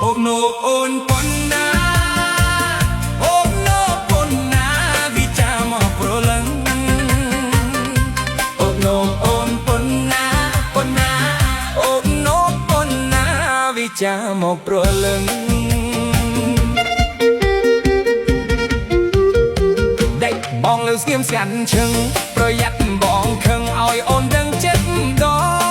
អូនអូនប៉ុណ្ណាអូនប៉ុណ្ណាវិចាមកប្រលឹងអូនអូនប៉ុណ្ណាប៉ុណ្ណាអូនប៉ុណ្ណាវិចាមកប្រលឹងដេកបងលើស្ងៀមស្ងាត់ឈឹងប្រយ័ត្នបងខឹងឲ្យអូនដឹងចិត្តដង